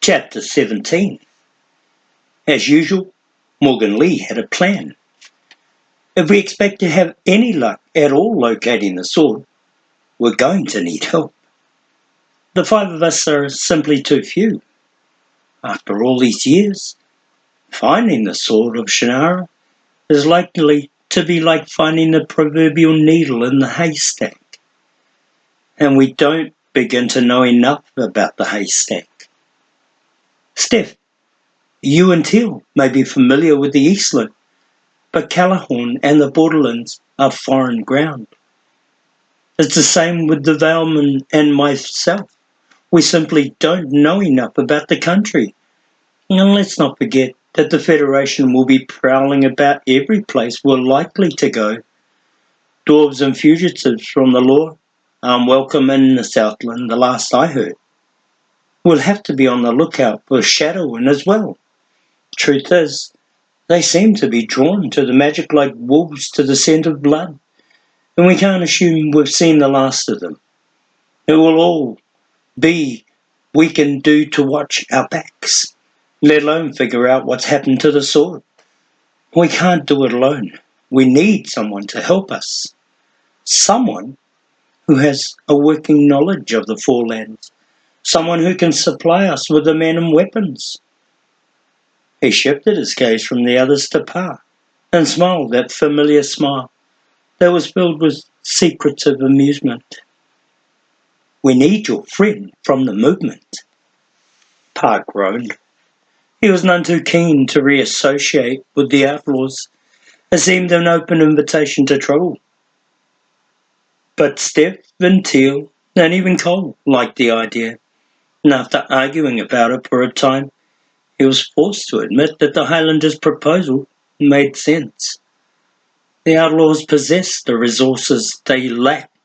Chapter 17. As usual, Morgan Lee had a plan. If we expect to have any luck at all locating the sword, we're going to need help. The 5 of us are simply too few. After all these years, finding the Sword of Shannara is likely to be like finding the proverbial needle in the haystack. And we don't begin to know enough about the haystack. Steph, you and Teal may be familiar with the Eastland, but Callahorn and the borderlands are foreign ground. It's the same with the Valeman and myself. We simply don't know enough about the country. And let's not forget that the Federation will be prowling about every place we're likely to go. Dwarves and fugitives from the law aren't welcome in the Southland, the last I heard. We'll have to be on the lookout for Shadowin as well. Truth is, they seem to be drawn to the magic like wolves to the scent of blood, and we can't assume we've seen the last of them. It will all be we can do to watch our backs, let alone figure out what's happened to the sword. We can't do it alone. We need someone to help us. Someone who has a working knowledge of the Four Lands. Someone who can supply us with the men and weapons. He shifted his gaze from the others to Pa, and smiled that familiar smile that was filled with secretive amusement. We need your friend from the movement. Pa groaned. He was none too keen to reassociate with the outlaws. It seemed an open invitation to trouble. But Steph and Teal and even Cole liked the idea, and after arguing about it for a time, he was forced to admit that the Highlanders' proposal made sense. The outlaws possessed the resources they lacked,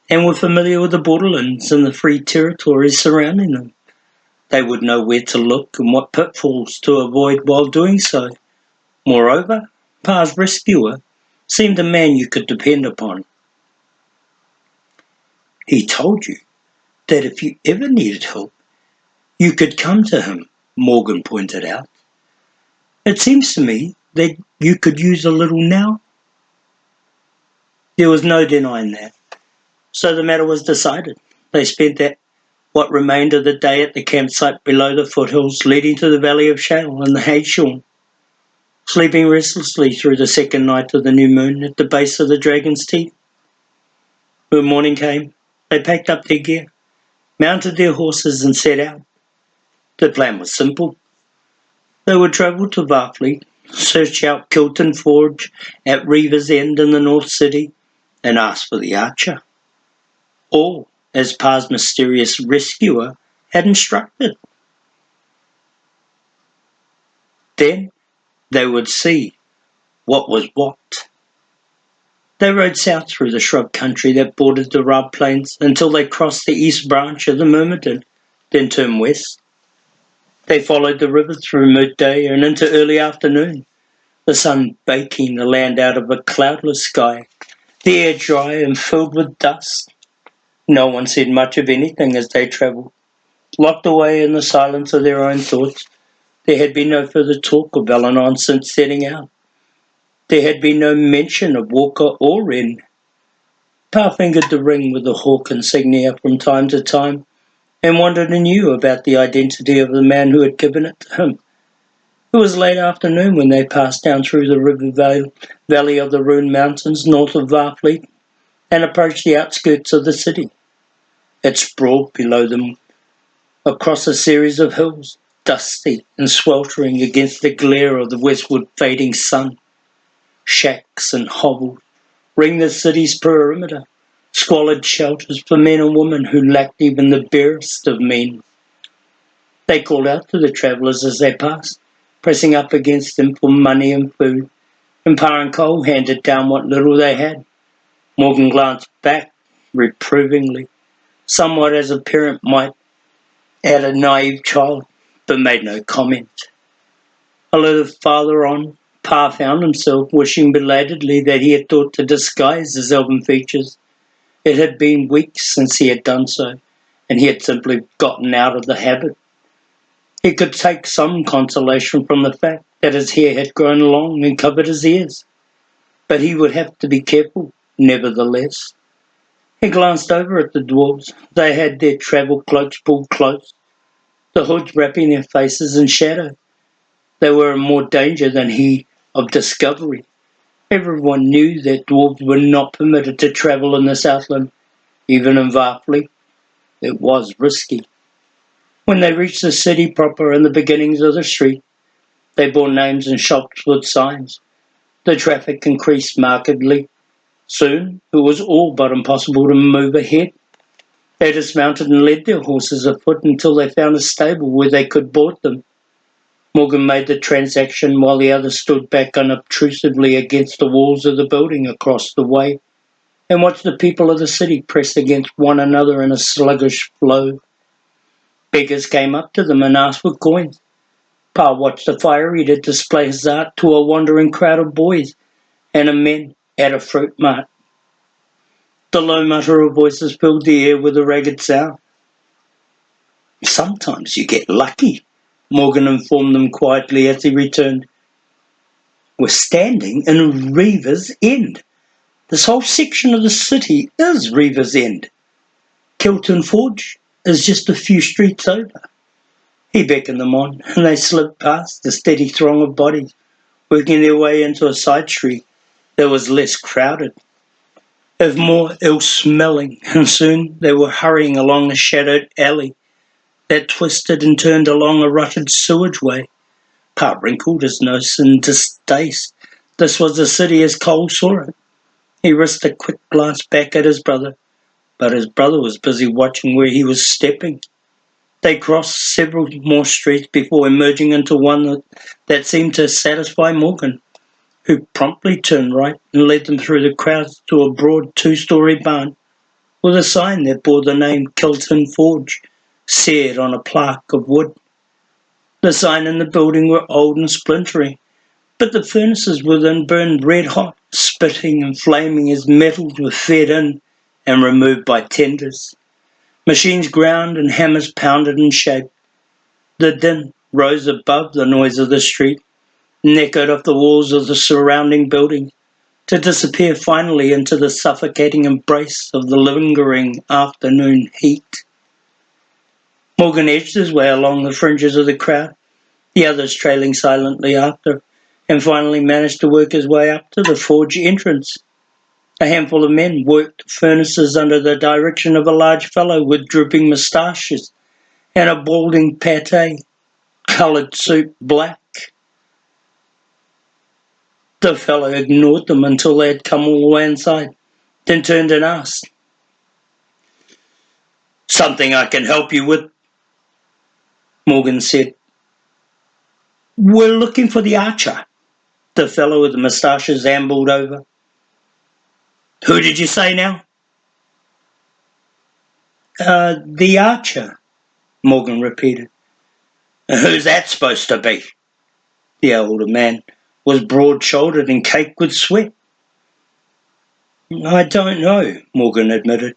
and were familiar with the borderlands and the free territories surrounding them. They would know where to look and what pitfalls to avoid while doing so. Moreover, Pa's rescuer seemed a man you could depend upon. He told you that if you ever needed help, you could come to him, Morgan pointed out. It seems to me that you could use a little now. There was no denying that. So the matter was decided. They spent what remained of the day at the campsite below the foothills leading to the valley of Shale and the Hayshorn, sleeping restlessly through the second night of the new moon at the base of the Dragon's Teeth. When morning came, they packed up their gear, mounted their horses and set out. The plan was simple. They would travel to Varfleet, search out Kilton Forge at Reaver's End in the North City, and ask for the archer. All as Pa's mysterious rescuer had instructed. Then they would see what was what. They rode south through the shrub country that bordered the Rub Plains until they crossed the east branch of the Myrmidon, then turned west. They followed the river through midday and into early afternoon, the sun baking the land out of a cloudless sky, the air dry and filled with dust. No one said much of anything as they travelled. Locked away in the silence of their own thoughts, there had been no further talk of Eleanor since setting out. There had been no mention of Walker or Wren. Pa fingered the ring with the hawk insignia from time to time, and wondered anew about the identity of the man who had given it to him. It was late afternoon when they passed down through the river valley of the Rune Mountains north of Varfleet and approached the outskirts of the city. It sprawled below them across a series of hills, dusty and sweltering against the glare of the westward fading sun. Shacks and hovels ringed the city's perimeter, squalid shelters for men and women who lacked even the barest of men. They called out to the travellers as they passed, pressing up against them for money and food, and Pa and Cole handed down what little they had. Morgan glanced back reprovingly, somewhat as a parent might at a naive child, but made no comment. A little farther on, Pa found himself wishing belatedly that he had thought to disguise his elven features. It had been weeks since he had done so, and he had simply gotten out of the habit. He could take some consolation from the fact that his hair had grown long and covered his ears, but he would have to be careful, nevertheless. He glanced over at the dwarves. They had their travel cloaks pulled close, the hoods wrapping their faces in shadow. They were in more danger than he of discovery. Everyone knew that dwarves were not permitted to travel in the Southland. Even in Varfleet, it was risky. When they reached the city proper and the beginnings of the street, they bore names and shops with signs. The traffic increased markedly. Soon it was all but impossible to move ahead. They dismounted and led their horses afoot until they found a stable where they could board them. Morgan made the transaction while the others stood back unobtrusively against the walls of the building across the way and watched the people of the city press against one another in a sluggish flow. Beggars came up to them and asked for coins. Pa watched the fire eater display his art to a wandering crowd of boys and of men at a fruit mart. The low mutter of voices filled the air with a ragged sound. Sometimes you get lucky, Morgan informed them quietly as he returned. We're standing in Reaver's End. This whole section of the city is Reaver's End. Kilton Forge is just a few streets over. He beckoned them on, and they slipped past the steady throng of bodies, working their way into a side street that was less crowded, if more ill-smelling, and soon they were hurrying along a shadowed alley that twisted and turned along a rutted sewage-way. Pa wrinkled his nose in distaste. This was the city as Cole saw it. He risked a quick glance back at his brother, but his brother was busy watching where he was stepping. They crossed several more streets before emerging into one that seemed to satisfy Morgan, who promptly turned right and led them through the crowds to a broad two-story barn with a sign that bore the name Kilton Forge, seared on a plaque of wood. The signs in the building were old and splintering, but the furnaces within burned red-hot, spitting and flaming as metals were fed in and removed by tenders. Machines ground and hammers pounded and shaped. The din rose above the noise of the street and echoed off the walls of the surrounding buildings, to disappear finally into the suffocating embrace of the lingering afternoon heat. Morgan edged his way along the fringes of the crowd, the others trailing silently after, and finally managed to work his way up to the forge entrance. A handful of men worked the furnaces under the direction of a large fellow with drooping moustaches and a balding pate-coloured suit black. The fellow ignored them until they had come all the way inside, then turned and asked, "Something I can help you with?" Morgan said. "We're looking for the archer." The fellow with the moustaches ambled over. "Who did you say now?" The archer," Morgan repeated. "Who's that supposed to be?" The older man was broad-shouldered and caked with sweat. "I don't know," Morgan admitted.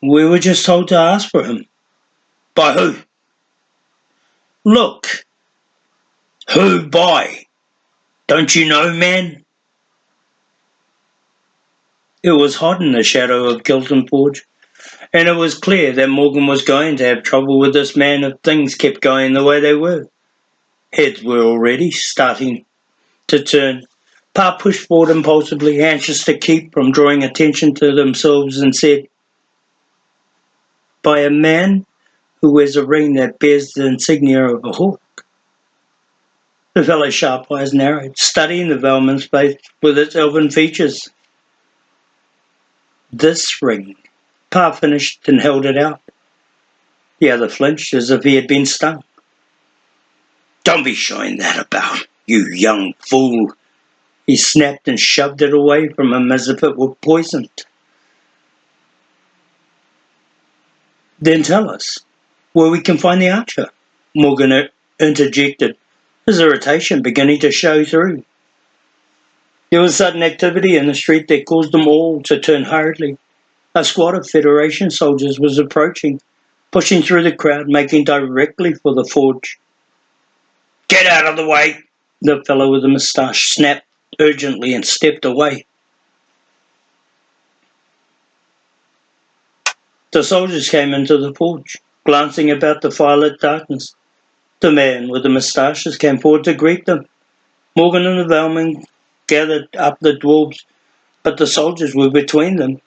"We were just told to ask for him." "By who?" "Look." "Who by? Don't you know, man?" It was hot in the shadow of Kilton Forge, and it was clear that Morgan was going to have trouble with this man if things kept going the way they were. Heads were already starting to turn. Pa pushed forward impulsively, anxious to keep from drawing attention to themselves, and said, "By a man who wears a ring that bears the insignia of a hawk." The fellow's sharp eyes narrowed, studying the Velman's face with its elven features. "This ring," Pa finished and held it out. The other flinched as if he had been stung. "Don't be showing that about, you young fool," he snapped and shoved it away from him as if it were poisoned. "Then tell us where we can find the archer," Morgan interjected, his irritation beginning to show through. There was sudden activity in the street that caused them all to turn hurriedly. A squad of Federation soldiers was approaching, pushing through the crowd, making directly for the forge. Get out of the way! The fellow with the moustache snapped urgently and stepped away. The soldiers came into the forge, glancing about the firelit darkness. The man with the moustaches came forward to greet them. Morgan and the Velman gathered up the dwarves, but the soldiers were between them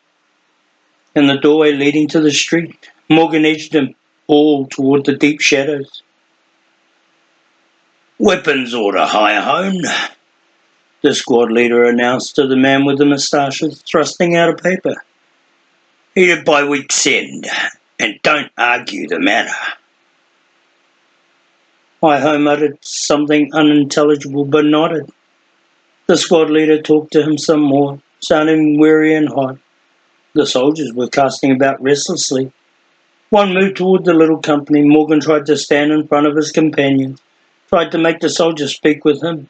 and the doorway leading to the street. Morgan edged them all toward the deep shadows. "Weapons order, High Hone," the squad leader announced to the man with the moustaches, thrusting out a paper. "Headed by week's end, and don't argue the matter." High Hone muttered something unintelligible but nodded. The squad leader talked to him some more, sounding weary and hot. The soldiers were casting about restlessly. One moved toward the little company. Morgan tried to stand in front of his companions, tried to make the soldier speak with him.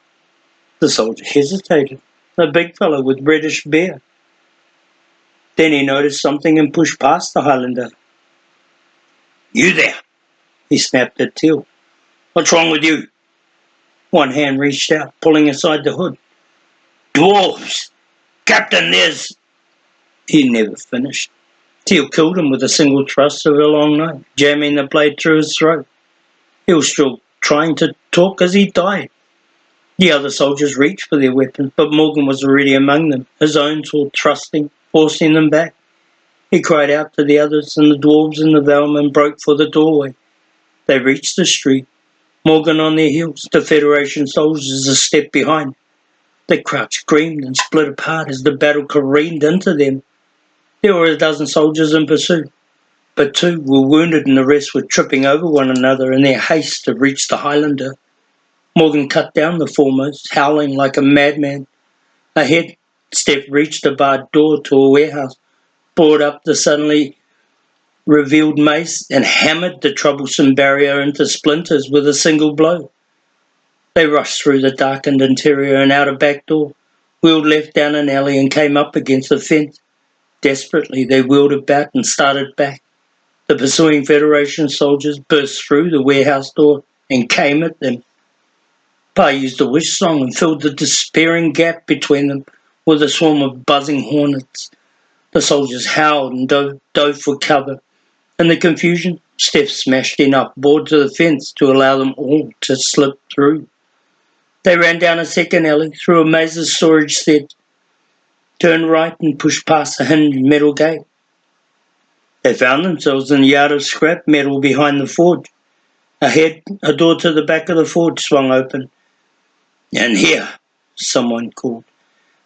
The soldier hesitated, a big fellow with reddish beard. Then he noticed something and pushed past the Highlander. "You there!" he snapped at Teal. "What's wrong with you?" One hand reached out, pulling aside the hood. "Dwarves! Captain, there's—" He never finished. Teal killed him with a single thrust of a long knife, jamming the blade through his throat. He was still trying to talk as he died. The other soldiers reached for their weapons, but Morgan was already among them, his own sword thrusting, forcing them back. He cried out to the others, and the dwarves and the Velmen broke for the doorway. They reached the street, Morgan on their heels, the Federation soldiers a step behind. The crowd screamed and split apart as the battle careened into them. There were a dozen soldiers in pursuit, but two were wounded and the rest were tripping over one another in their haste to reach the Highlander. Morgan cut down the foremost, howling like a madman. Ahead, Steph reached a barred door to a warehouse, brought up the suddenly revealed mace, and hammered the troublesome barrier into splinters with a single blow. They rushed through the darkened interior and out a back door, wheeled left down an alley and came up against the fence. Desperately, they wheeled about and started back. The pursuing Federation soldiers burst through the warehouse door and came at them. Pa used a wish song and filled the despairing gap between them with a swarm of buzzing hornets. The soldiers howled and dove for cover. In the confusion, Steph smashed enough board to the fence to allow them all to slip through. They ran down a second alley, through a maze of storage shed, turned right and pushed past a hinged metal gate. They found themselves in a yard of scrap metal behind the forge. Ahead, a door to the back of the forge swung open. "In here," someone called.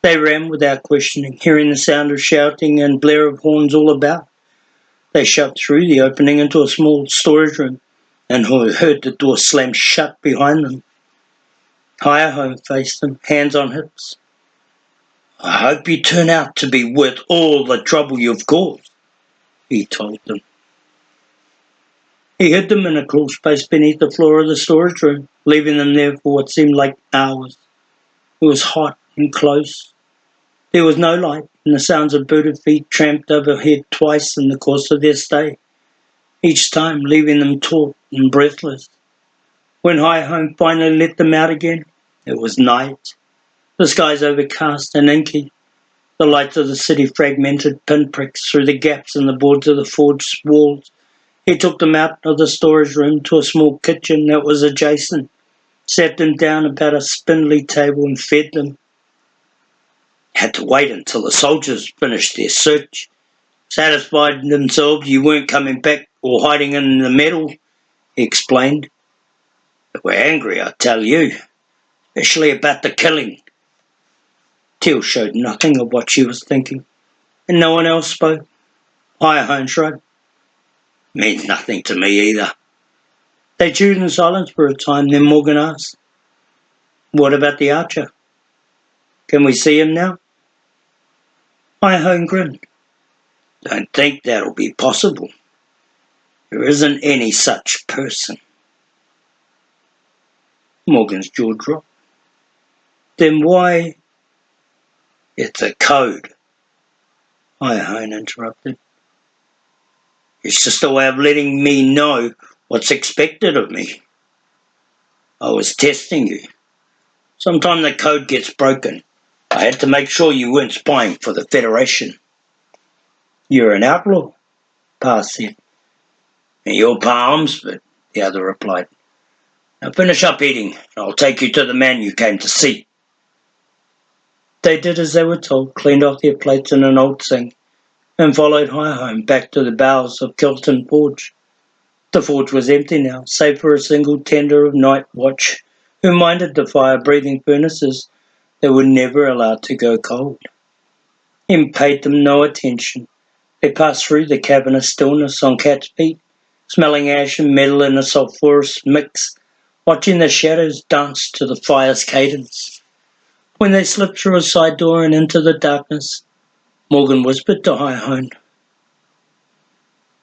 They ran without questioning, hearing the sound of shouting and blare of horns all about. They shoved through the opening into a small storage room and heard the door slam shut behind them. Higher Home faced them, hands on hips. "I hope you turn out to be worth all the trouble you've caused," he told them. He hid them in a crawl space beneath the floor of the storage room, leaving them there for what seemed like hours. It was hot and close. There was no light, and the sounds of booted feet tramped overhead twice in the course of their stay, each time leaving them taut and breathless. When High Home finally let them out again, it was night. The skies overcast and inky. The lights of the city fragmented pinpricks through the gaps in the boards of the forged walls. He took them out of the storage room to a small kitchen that was adjacent, sat them down about a spindly table and fed them. "Had to wait until the soldiers finished their search. Satisfied themselves you weren't coming back or hiding in the metal," he explained. "They were angry, I tell you, especially about the killing." Teal showed nothing of what she was thinking, and no one else spoke. High shrugged. "Means nothing to me either." They chewed in silence for a time, then Morgan asked, "What about the archer? Can we see him now?" High grinned. "Don't think that'll be possible. There isn't any such person." Morgan's jaw dropped. "Then why—" "It's a code," High interrupted. "It's just a way of letting me know what's expected of me." I was testing you. Sometime the code gets broken. I had to make sure you weren't spying for the Federation. You're an outlaw, Pa said. And you're Pa Omsford, the other replied. Now finish up eating, and I'll take you to the man you came to see. They did as they were told, cleaned off their plates in an old sink, and followed Hi-Home back to the bowels of Kilton Forge. The forge was empty now, save for a single tender of night watch, who minded the fire-breathing furnaces that were never allowed to go cold. He paid them no attention. They passed through the cavernous stillness on cat's feet, smelling ash and metal in a sulphurous mix, watching the shadows dance to the fire's cadence. When they slipped through a side door and into the darkness, Morgan whispered to Hi-Hone,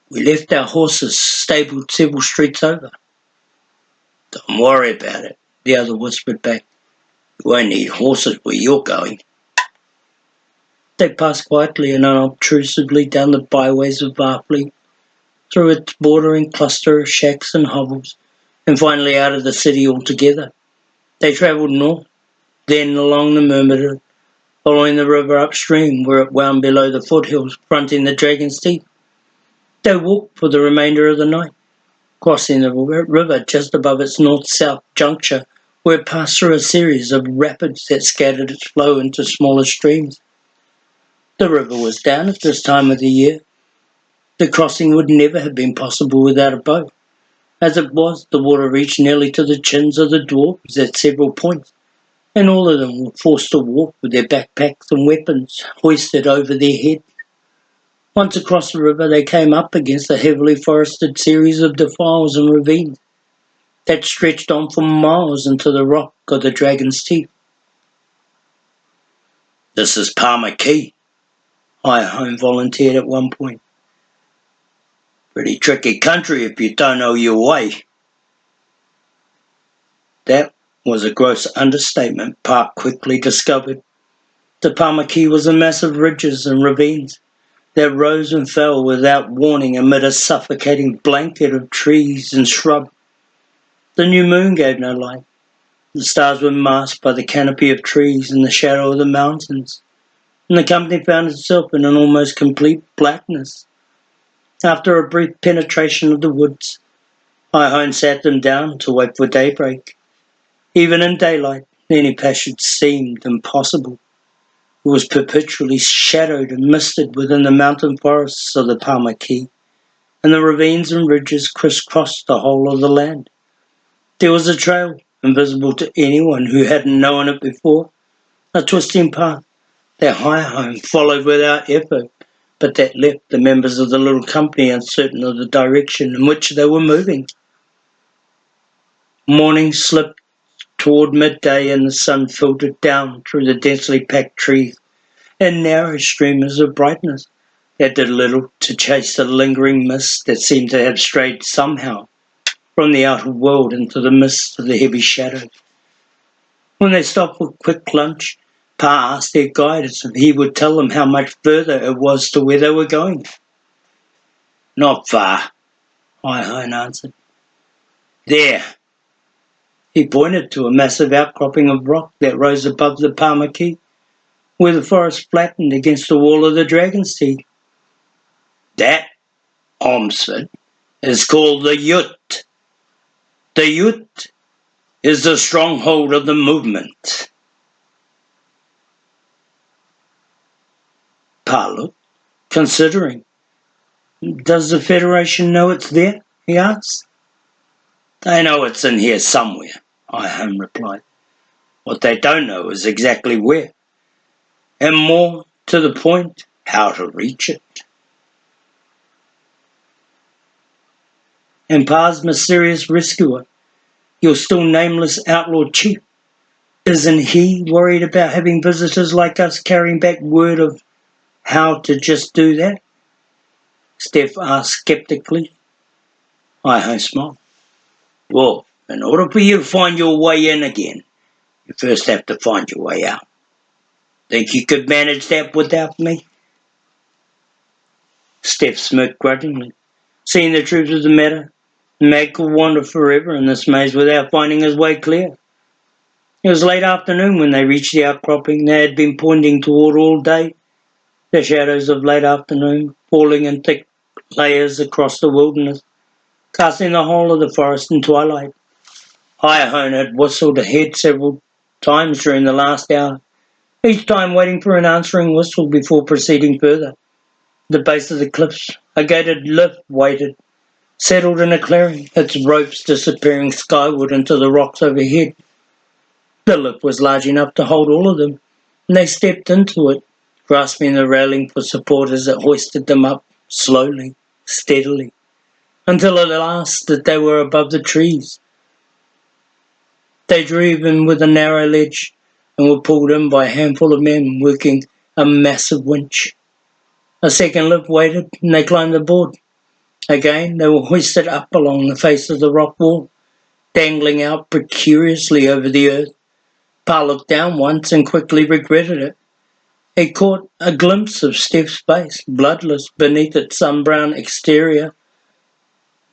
"We left our horses stabled several streets over." "Don't worry about it," the other whispered back. "You won't need horses where you're going." They passed quietly and unobtrusively down the byways of Barfleet, through its bordering cluster of shacks and hovels, and finally out of the city altogether. They travelled north, then along the Myrmidon, following the river upstream where it wound below the foothills fronting the Dragon's Teeth. They walked for the remainder of the night, crossing the river just above its north-south juncture, where it passed through a series of rapids that scattered its flow into smaller streams. The river was down at this time of the year. The crossing would never have been possible without a boat. As it was, the water reached nearly to the chins of the dwarves at several points, and all of them were forced to walk with their backpacks and weapons hoisted over their heads. Once across the river, they came up against a heavily forested series of defiles and ravines that stretched on for miles into the rock of the Dragon's Teeth. "This is Palmer Key," Hi-Home volunteered at one point. "Pretty tricky country if you don't know your way." That was a gross understatement, Park quickly discovered. The Palmer Key was a mass of ridges and ravines that rose and fell without warning amid a suffocating blanket of trees and shrub. The new moon gave no light. The stars were masked by the canopy of trees and the shadow of the mountains, and the company found itself in an almost complete blackness. After a brief penetration of the woods, Hi-Hone sat them down to wait for daybreak. Even in daylight, any passage seemed impossible. It was perpetually shadowed and misted within the mountain forests of the Palmer Key, and the ravines and ridges crisscrossed the whole of the land. There was a trail, invisible to anyone who hadn't known it before, a twisting path that Hi-Home followed without effort, but that left the members of the little company uncertain of the direction in which they were moving. Morning slipped toward midday, and the sun filtered down through the densely packed trees in narrow streamers of brightness that did little to chase the lingering mist that seemed to have strayed somehow from the outer world into the midst of the heavy shadows. When they stopped for quick lunch, Pa asked their guide if he would tell them how much further it was to where they were going. "Not far," Hi-Hone answered. "There." He pointed to a massive outcropping of rock that rose above the Palmer Key, where the forest flattened against the wall of the Dragon's Teeth. "That, Omsford, is called the Ute. The Ute is the stronghold of the movement." Pa looked, considering. "Does the Federation know it's there?" he asked. "They know it's in here somewhere," Hi-Home replied. "What they don't know is exactly where, and more to the point, how to reach it." "And Pa's mysterious rescuer, your still nameless outlaw chief, isn't he worried about having visitors like us carrying back word of how to just do that?" Steph asked skeptically. Hi-Home smiled. "Well, in order for you to find your way in again, you first have to find your way out. Think you could manage that without me?" Steph smirked grudgingly. Seeing the truth of the matter, The man could wander forever in this maze without finding his way clear. It was late afternoon when they reached the outcropping they had been pointing toward all day, the shadows of late afternoon falling in thick layers across the wilderness, casting the whole of the forest in twilight. Hirehone had whistled ahead several times during the last hour, each time waiting for an answering whistle before proceeding further. At the base of the cliffs, a gated lift waited, settled in a clearing, its ropes disappearing skyward into the rocks overhead. The lift was large enough to hold all of them, and they stepped into it, grasping the railing for support as it hoisted them up, slowly, steadily, until at last that they were above the trees. They drove in with a narrow ledge and were pulled in by a handful of men working a massive winch. A second lift waited, and they climbed aboard. Again, they were hoisted up along the face of the rock wall, dangling out precariously over the earth. Pa looked down once and quickly regretted it. He caught a glimpse of Steph's face, bloodless beneath its sun-brown exterior.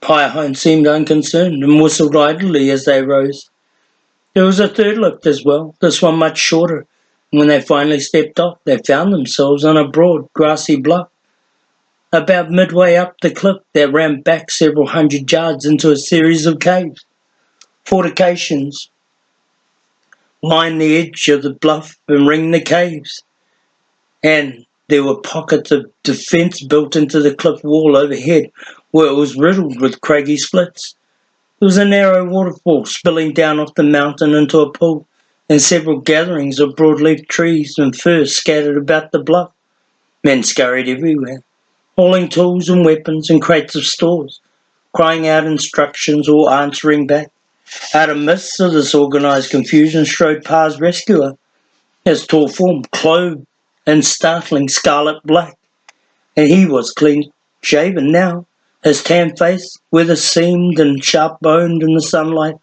Hirehone seemed unconcerned and whistled idly as they rose. There was a third lift as well, this one much shorter, and when they finally stepped off, they found themselves on a broad, grassy bluff, about midway up the cliff that ran back several hundred yards into a series of caves. Fortifications lined the edge of the bluff and ringed the caves, and there were pockets of defence built into the cliff wall overhead where it was riddled with craggy splits. There was a narrow waterfall spilling down off the mountain into a pool, and several gatherings of broadleaf trees and firs scattered about the bluff. Men scurried everywhere, hauling tools and weapons and crates of stores, crying out instructions or answering back. Out of midst of this organised confusion strode Pa's rescuer, his tall form clothed in startling scarlet black, and he was clean-shaven now, his tan face weather-seamed and sharp-boned in the sunlight,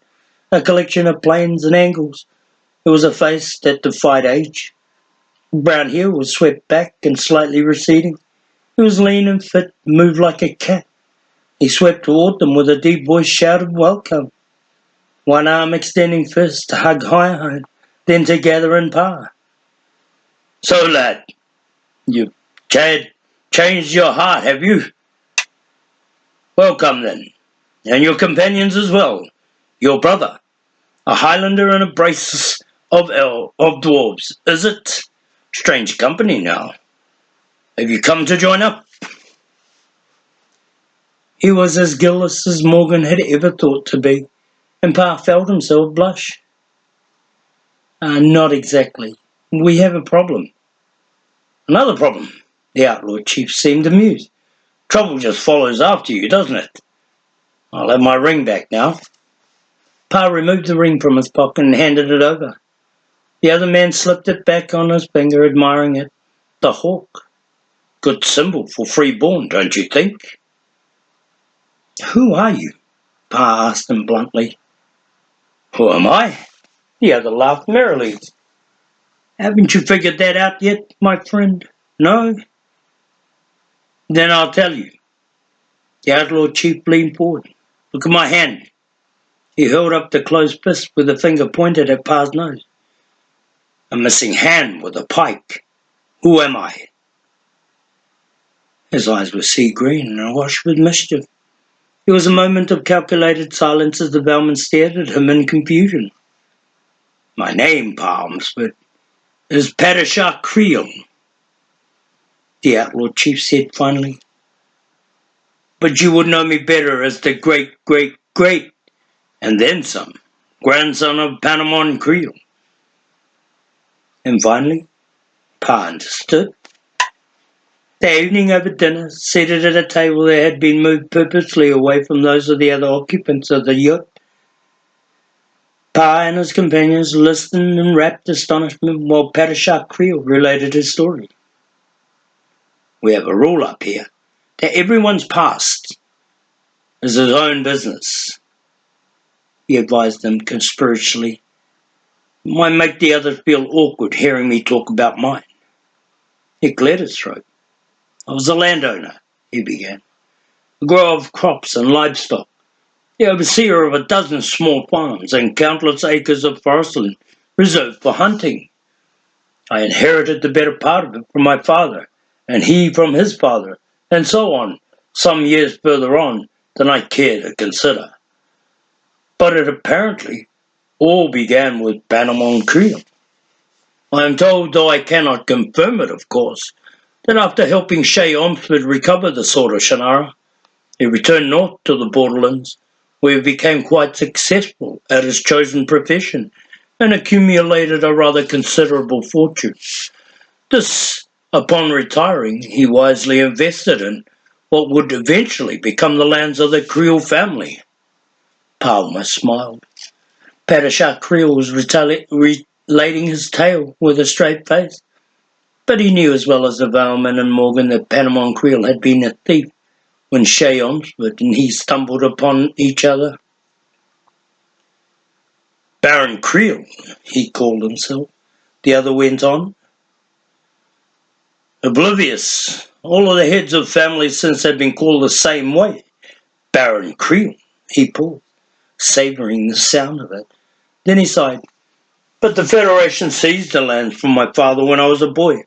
a collection of planes and angles. It was a face that defied age. Brown hair was swept back and slightly receding. He was lean and fit, moved like a cat. He swept toward them with a deep voice shouted welcome, one arm extending first to hug Hirehone, then to gather in Pa. "So, lad, you've changed your heart, have you? Welcome, then, and your companions as well. Your brother, a Highlander and a brace of dwarves, is it? Strange company now. Have you come to join up?" He was as guileless as Morgan had ever thought to be, and Pa felt himself blush. Not exactly. We have a problem." "Another problem?" The outlaw chief seemed amused. "Trouble just follows after you, doesn't it? I'll have my ring back now." Pa removed the ring from his pocket and handed it over. The other man slipped it back on his finger, admiring it. The hawk. Good symbol for freeborn, don't you think? "Who are you?" Pa asked him bluntly. "Who am I?" The other laughed merrily. "Haven't you figured that out yet, my friend? No? Then I'll tell you." The outlaw chief leaned forward. "Look at my hand." He held up the closed fist with a finger pointed at Pa's nose. "A missing hand with a pike. Who am I?" His eyes were sea green and awash with mischief. There was a moment of calculated silence as the bellman stared at him in confusion. "My name," Pa whispered, "is Padishah Creel," the outlaw chief said finally. "But you would know me better as the great, and then some, grandson of Panamon Creel." And finally, Pa understood. That evening over dinner, seated at a table that had been moved purposely away from those of the other occupants of the yacht, Pa and his companions listened in rapt astonishment while Padishah Creel related his story. "We have a rule up here that everyone's past is his own business," he advised them conspiratorially. "It might make the others feel awkward hearing me talk about mine." He cleared his throat. "I was a landowner," he began, "a grower of crops and livestock. the overseer of a dozen small farms and countless acres of forestland reserved for hunting. I inherited the better part of it from my father, and he from his father, and so on, some years further on than I care to consider. But it apparently all began with Panama Creole. I am told, though I cannot confirm it, of course, that after helping Shay Omsford recover the Sword of Shannara, he returned north to the borderlands, where he became quite successful at his chosen profession and accumulated a rather considerable fortune. This, upon retiring, he wisely invested in what would eventually become the lands of the Creole family. Palmer smiled. Padishah Creel was relating his tale with a straight face, but he knew as well as the Valeman and Morgan that Panama Creel had been a thief when Shay Omsford and he stumbled upon each other. Baron Creel, he called himself, the other went on. Oblivious, all of the heads of families since had been called the same way. Baron Creel, he paused, savouring the sound of it. Then he sighed. But the Federation seized the lands from my father when I was a boy,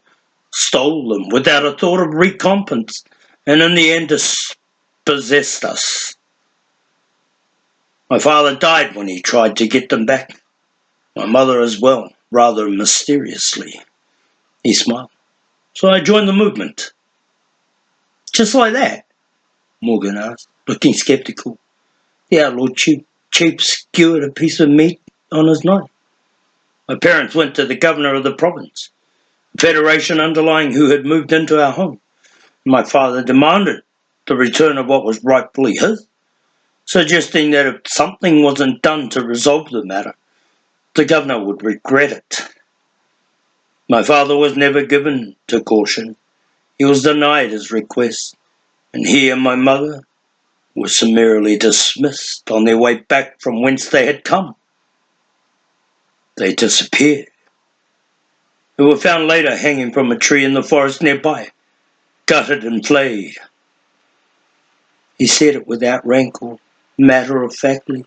stole them without a thought of recompense, and in the end dispossessed us. My father died when he tried to get them back. My mother as well, rather mysteriously. He smiled. So I joined the movement. Just like that? Morgan asked, looking sceptical. The outlaw chief skewered a piece of meat on his knife. My parents went to the governor of the province, the federation underlying who had moved into our home. My father demanded the return of what was rightfully his, suggesting that if something wasn't done to resolve the matter, the governor would regret it. My father was never given to caution. He was denied his request, and he and my mother were summarily dismissed on their way back from whence they had come. They disappeared. They were found later hanging from a tree in the forest nearby, gutted and flayed. He said it without rancor, matter-of-factly,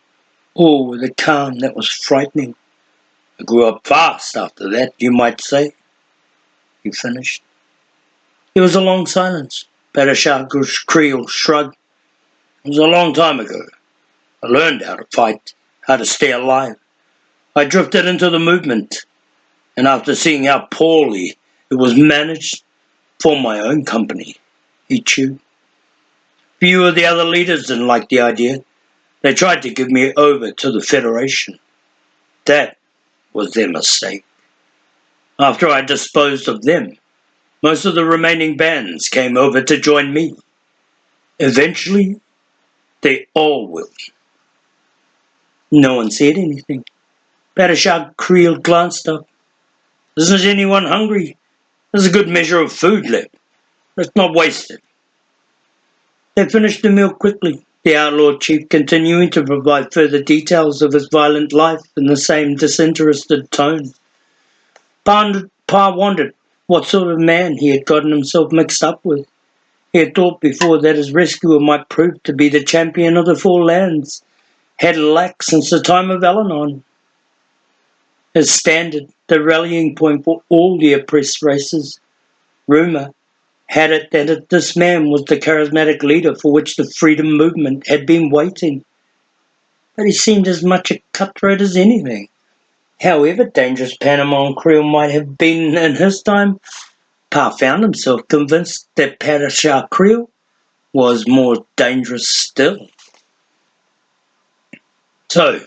or with a calm that was frightening. I grew up fast after that, you might say, he finished. There was a long silence. Padishah Creel shrugged. It was a long time ago. I learned how to fight, how to stay alive. I drifted into the movement, and after seeing how poorly it was managed, formed my own company, he chewed. Few of the other leaders didn't like the idea. They tried to give me over to the Federation. That was their mistake. After I disposed of them, most of the remaining bands came over to join me. Eventually, they all will. No one said anything. Padishah Creel glanced up. Isn't anyone hungry? There's a good measure of food left. Let's not waste it. They finished the meal quickly, the outlaw chief continuing to provide further details of his violent life in the same disinterested tone. Pa wondered what sort of man he had gotten himself mixed up with. He had thought before that his rescuer might prove to be the champion of the Four Lands, had lacked since the time of Eleanor. His standard, the rallying point for all the oppressed races. Rumour had it that this man was the charismatic leader for which the freedom movement had been waiting. But he seemed as much a cutthroat as anything. However dangerous Panama Creel might have been in his time, Pa found himself convinced that Padishah Creel was more dangerous still. So,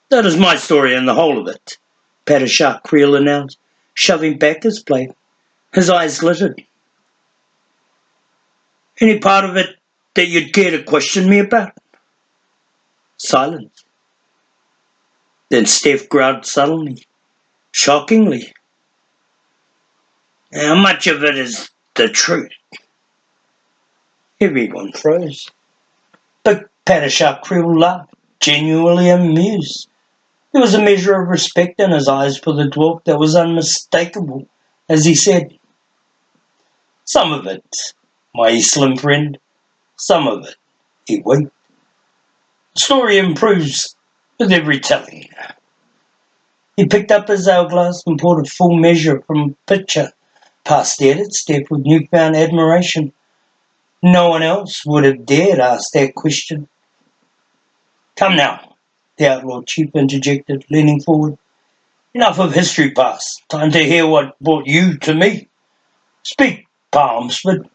that is my story and the whole of it, Padishah Creel announced, shoving back his plate. His eyes glittered. Any part of it that you'd care to question me about? Silence. Then Steph growled suddenly, shockingly. How much of it is the truth? Everyone froze. But Padishah Creel laughed, genuinely amused. There was a measure of respect in his eyes for the dwarf that was unmistakable as he said, some of it, my slim friend, some of it. He winked. Is story improves with every telling. He picked up his hourglass and poured a full measure from a pitcher. Pa stared at Steph with newfound admiration. No one else would have dared ask that question. Come now, the outlaw chief interjected, leaning forward. Enough of history past. Time to hear what brought you to me. Speak, Pa Ormsford.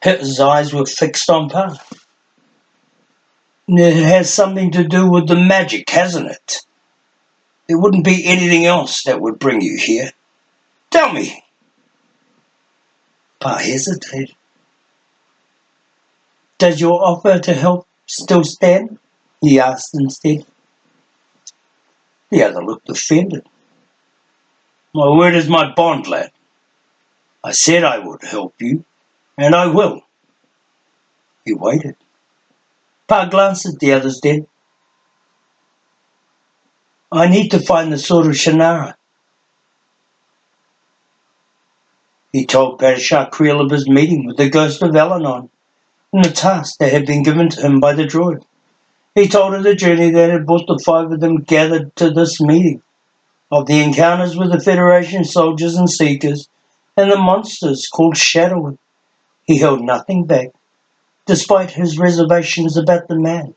His eyes were fixed on Pa. It has something to do with the magic, hasn't it? There wouldn't be anything else that would bring you here. Tell me. Pa hesitated. Does your offer to help still stand? He asked instead. The other looked offended. My word is my bond, lad. I said I would help you, and I will. He waited. Pa glanced at the others then. I need to find the Sword of Shannara. He told Padishah Creel of his meeting with the ghost of Eleanor and the task that had been given to him by the droid. He told of the journey that had brought the five of them gathered to this meeting, of the encounters with the Federation soldiers and seekers, and the monsters called Shadow. He held nothing back, despite his reservations about the man.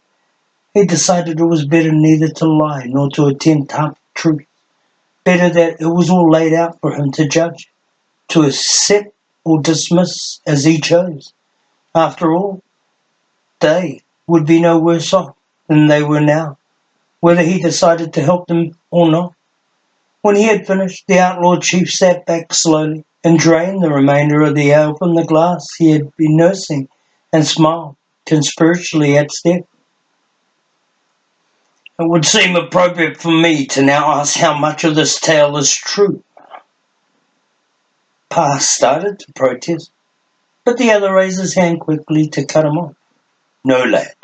He decided it was better neither to lie nor to attempt half-truth. Better that it was all laid out for him to judge, to accept or dismiss as he chose. After all, they would be no worse off than they were now, whether he decided to help them or not. When he had finished, the outlaw chief sat back slowly and drained the remainder of the ale from the glass he had been nursing and smiled conspiratorially at Steph. It would seem appropriate for me to now ask how much of this tale is true. Pa started to protest, but the other raised his hand quickly to cut him off. No, lad.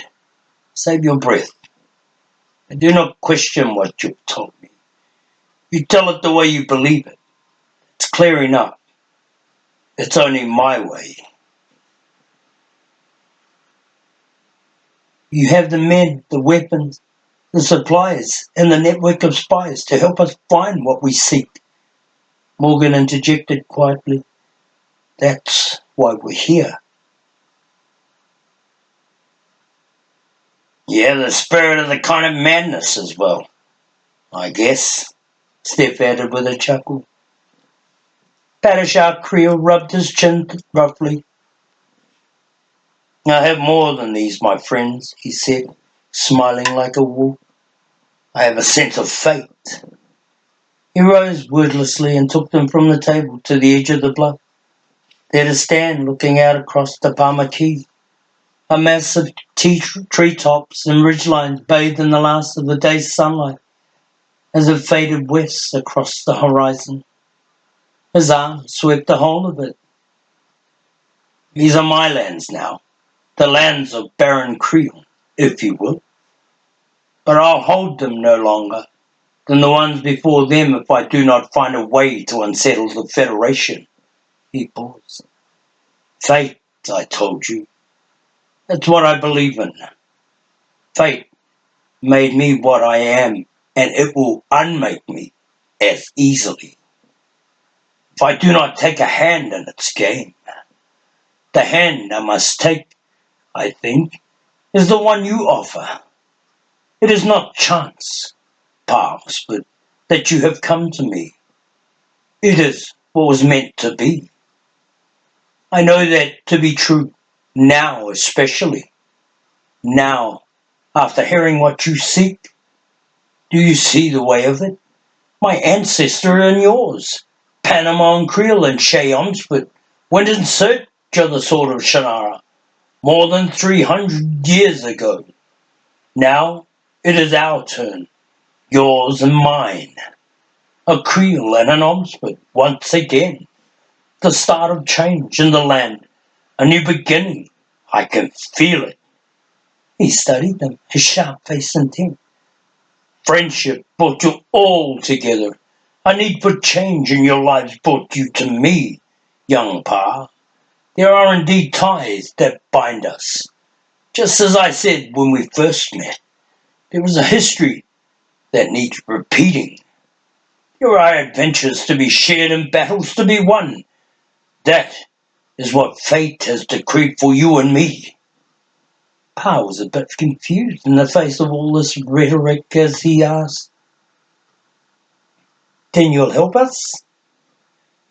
Save your breath. I do not question what you've told me. You tell it the way you believe it. It's clear enough. It's only my way. You have the men, the weapons, the supplies, and the network of spies to help us find what we seek. Morgan interjected quietly. That's why we're here. Yeah, the spirit of the kind of madness as well, I guess, Steph added with a chuckle. Padishah Creel rubbed his chin roughly. I have more than these, my friends, he said, smiling like a wolf. I have a sense of fate. He rose wordlessly and took them from the table to the edge of the bluff, there to stand looking out across the Palmer Key. A mass of treetops and ridgelines bathed in the last of the day's sunlight as it faded west across the horizon. His arm swept the whole of it. These are my lands now, the lands of Baron Creel, if you will. But I'll hold them no longer than the ones before them if I do not find a way to unsettle the Federation. He paused. Fate, I told you. That's what I believe in. Fate made me what I am, and it will unmake me as easily. If I do not take a hand in its game, the hand I must take, I think, is the one you offer. It is not chance, perhaps, but that you have come to me. It is what was meant to be. I know that to be true, now especially. Now, after hearing what you seek, do you see the way of it? My ancestor and yours, Panama and Creel and Shay Omsford, went in search of the Sword of Shannara more than 300 years ago. Now it is our turn, yours and mine. A Creel and an Omsford once again. The start of change in the land, a new beginning. I can feel it. He studied them, his sharp face intent. Friendship brought you all together. A need for change in your lives brought you to me, young Pa. There are indeed ties that bind us, just as I said when we first met. There is a history that needs repeating. There are adventures to be shared and battles to be won. That is what fate has decreed for you and me. Pa was a bit confused in the face of all this rhetoric as he asked, "Then you'll help us?"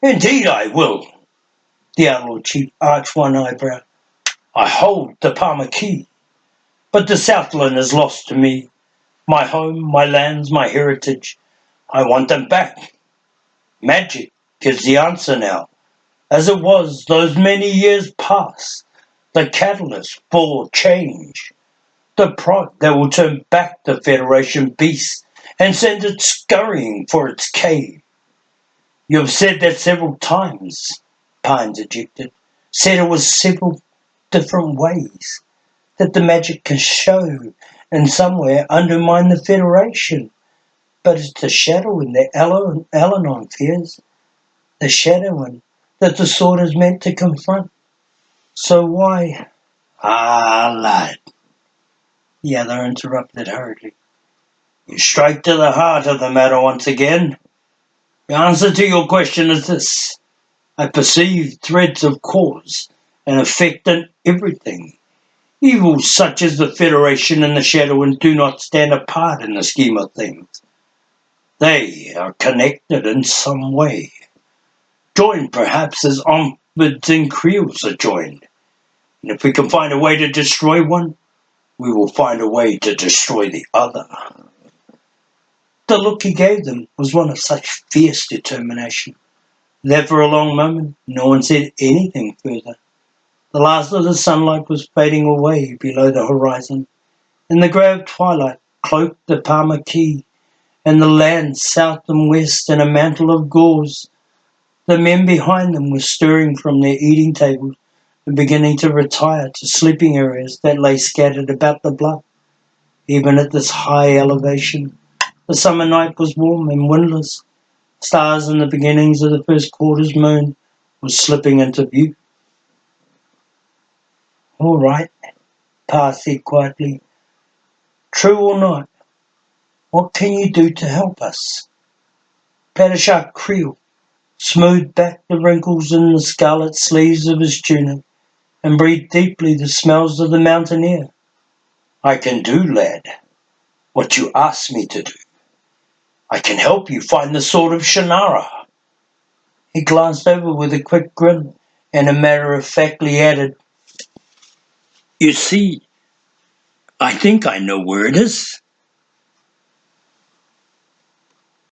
"Indeed I will." The outlaw chief arched one eyebrow. "I hold the Palmer key, but the Southland is lost to me. My home, my lands, my heritage. I want them back. Magic is the answer now, as it was those many years past, the catalyst for change, the prod that will turn back the Federation beast and send it scurrying for its cave." "You have said that several times," Pa interjected. "Said it was several different ways that the magic can show and somewhere undermine the Federation. But it's the shadowing that Alanon fears, the shadowing that the sword is meant to confront. So why—" "Ah, lad," the other interrupted hurriedly. "You strike to the heart of the matter once again. The answer to your question is this. I perceive threads of cause and effect in everything. Evils such as the Federation and the Shadowing do not stand apart in the scheme of things. They are connected in some way. Joined perhaps as ombuds and creels are joined. And if we can find a way to destroy one, we will find a way to destroy the other." The look he gave them was one of such fierce determination that for a long moment no one said anything further. The last of the sunlight was fading away below the horizon, and the grey of twilight cloaked the Palmer Key and the land south and west in a mantle of gauze. The men behind them were stirring from their eating tables and beginning to retire to sleeping areas that lay scattered about the bluff. Even at this high elevation, the summer night was warm and windless. Stars in the beginnings of the first quarter's moon were slipping into view. "All right," Pa said quietly. "True or not, what can you do to help us?" Padishah Creel smoothed back the wrinkles in the scarlet sleeves of his tunic and breathed deeply the smells of the mountain air. "I can do, lad, what you asked me to do. I can help you find the Sword of Shannara." He glanced over with a quick grin and matter-of-factly added, "You see, I think I know where it is."